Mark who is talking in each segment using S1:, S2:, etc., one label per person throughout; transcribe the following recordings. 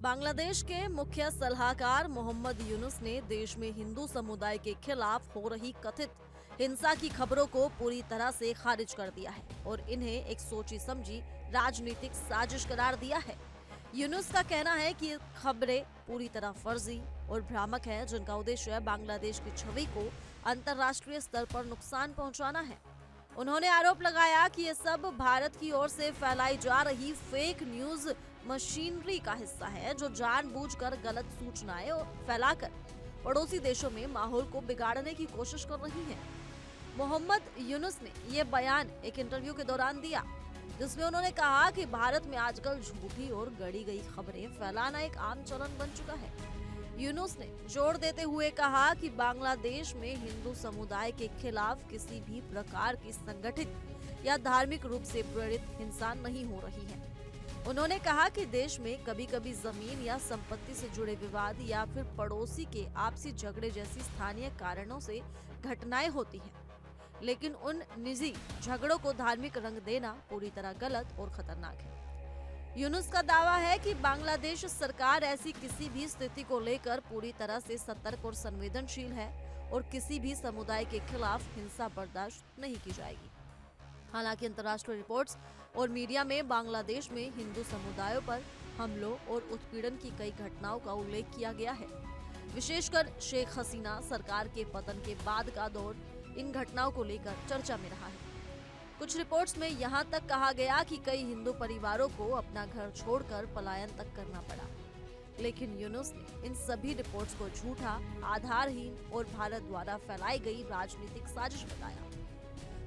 S1: बांग्लादेश के मुख्य सलाहकार मोहम्मद यूनुस ने देश में हिंदू समुदाय के खिलाफ हो रही कथित हिंसा की खबरों को पूरी तरह से खारिज कर दिया है और इन्हें एक सोची समझी राजनीतिक साजिश करार दिया है। यूनुस का कहना है कि ये खबरें पूरी तरह फर्जी और भ्रामक है, जिनका उद्देश्य बांग्लादेश की छवि को अंतर्राष्ट्रीय स्तर पर नुकसान पहुंचाना है। उन्होंने आरोप लगाया कि ये सब भारत की ओर से फैलाई जा रही फेक न्यूज मशीनरी का हिस्सा है, जो जानबूझकर गलत सूचनाएं फैलाकर पड़ोसी देशों में माहौल को बिगाड़ने की कोशिश कर रही है। मोहम्मद यूनुस ने ये बयान एक इंटरव्यू के दौरान दिया, जिसमें उन्होंने कहा कि भारत में आजकल झूठी और गढ़ी गई खबरें फैलाना एक आम चलन बन चुका है। यूनुस ने जोर देते हुए कहा कि बांग्लादेश में हिंदू समुदाय के खिलाफ किसी भी प्रकार की संगठित या धार्मिक रूप से प्रेरित हिंसा नहीं हो रही है। उन्होंने कहा कि देश में कभी कभी जमीन या संपत्ति से जुड़े विवाद या फिर पड़ोसी के आपसी झगड़े जैसी स्थानीय कारणों से घटनाएं होती हैं, लेकिन उन निजी झगड़ों को धार्मिक रंग देना पूरी तरह गलत और खतरनाक है। यूनुस का दावा है कि बांग्लादेश सरकार ऐसी किसी भी स्थिति को लेकर पूरी तरह से सतर्क और संवेदनशील है और किसी भी समुदाय के खिलाफ हिंसा बर्दाश्त नहीं की जाएगी। हालांकि अंतर्राष्ट्रीय रिपोर्ट्स और मीडिया में बांग्लादेश में हिंदू समुदायों पर हमलों और उत्पीड़न की कई घटनाओं का उल्लेख किया गया है। विशेषकर शेख हसीना सरकार के पतन के बाद का दौर इन घटनाओं को लेकर चर्चा में रहा है। कुछ रिपोर्ट्स में यहाँ तक कहा गया कि कई हिंदू परिवारों को अपना घर छोड़कर पलायन तक करना पड़ा, लेकिन यूनुस ने इन सभी रिपोर्ट्स को झूठा, आधारहीन और भारत द्वारा फैलाई गई राजनीतिक साजिश बताया।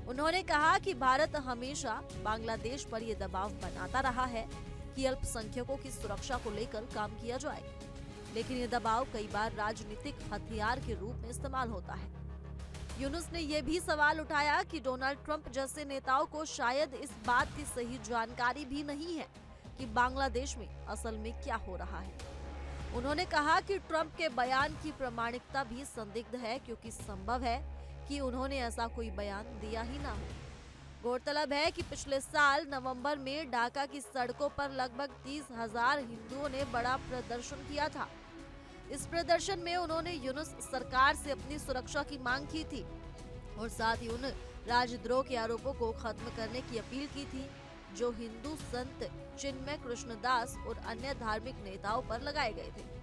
S1: उन्होंने कहा कि भारत हमेशा बांग्लादेश पर यह दबाव बनाता रहा है कि अल्पसंख्यकों की सुरक्षा को लेकर काम किया जाए, लेकिन ये दबाव कई बार राजनीतिक हथियार के रूप में इस्तेमाल होता है। यूनुस ने यह भी सवाल उठाया कि डोनाल्ड ट्रंप जैसे नेताओं को शायद इस बात की सही जानकारी भी नहीं है कि बांग्लादेश में असल में क्या हो रहा है। उन्होंने कहा कि ट्रंप के बयान की प्रामाणिकता भी संदिग्ध है, क्योंकि संभव है कि उन्होंने ऐसा कोई बयान दिया ही ना हो। गौरतलब है कि पिछले साल नवंबर में ढाका की सड़कों पर लगभग 30,000 हिंदुओं ने बड़ा प्रदर्शन किया था। इस प्रदर्शन में उन्होंने यूनुस सरकार से अपनी सुरक्षा की मांग की थी और साथ ही उन राजद्रोह के आरोपों को खत्म करने की अपील की थी, जो हिंदू संत चिन्मय कृष्णदास और अन्य धार्मिक नेताओं पर लगाए गए थे।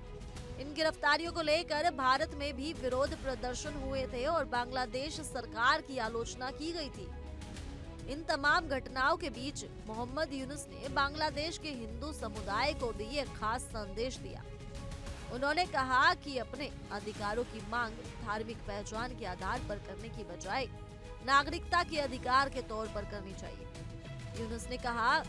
S1: इन गिरफ्तारियों को लेकर भारत में भी विरोध प्रदर्शन हुए थे और बांग्लादेश सरकार की आलोचना की गई थी। इन तमाम घटनाओं के बीच मोहम्मद यूनुस ने बांग्लादेश के हिंदू समुदाय को भी एक खास संदेश दिया। उन्होंने कहा कि अपने अधिकारों की मांग धार्मिक पहचान के आधार पर करने की बजाय नागरिकता के अधिकार के तौर पर करनी चाहिए। यूनुस ने कहा,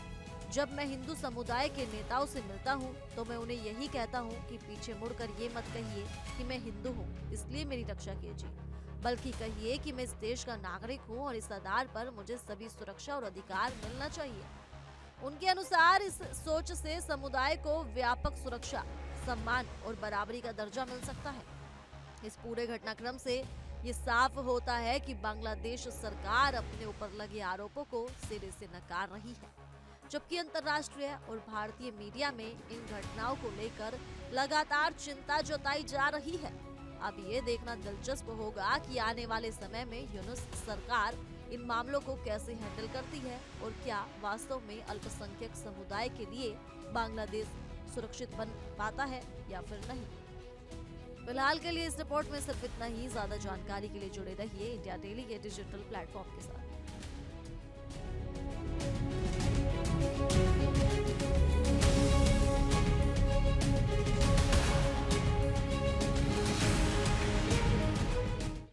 S1: जब मैं हिंदू समुदाय के नेताओं से मिलता हूं, तो मैं उन्हें यही कहता हूं कि पीछे मुड़कर ये मत कहिए कि मैं हिंदू हूं इसलिए मेरी रक्षा कीजिए, बल्कि कहिए कि मैं इस देश का नागरिक हूं और इस आधार पर मुझे सभी सुरक्षा और अधिकार मिलना चाहिए। उनके अनुसार इस सोच से समुदाय को व्यापक सुरक्षा, सम्मान और बराबरी का दर्जा मिल सकता है। इस पूरे घटनाक्रम से ये साफ होता है कि बांग्लादेश सरकार अपने ऊपर लगे आरोपों को सिरे से नकार रही है, जबकि अंतर्राष्ट्रीय और भारतीय मीडिया में इन घटनाओं को लेकर लगातार चिंता जताई जा रही है। अब ये देखना दिलचस्प होगा कि आने वाले समय में यूनुस सरकार इन मामलों को कैसे हैंडल करती है और क्या वास्तव में अल्पसंख्यक समुदाय के लिए बांग्लादेश सुरक्षित बन पाता है या फिर नहीं। फिलहाल के लिए इस रिपोर्ट में सिर्फ इतना ही। ज्यादा जानकारी के लिए जुड़े रहिए इंडिया डेली के डिजिटल प्लेटफॉर्म के साथ।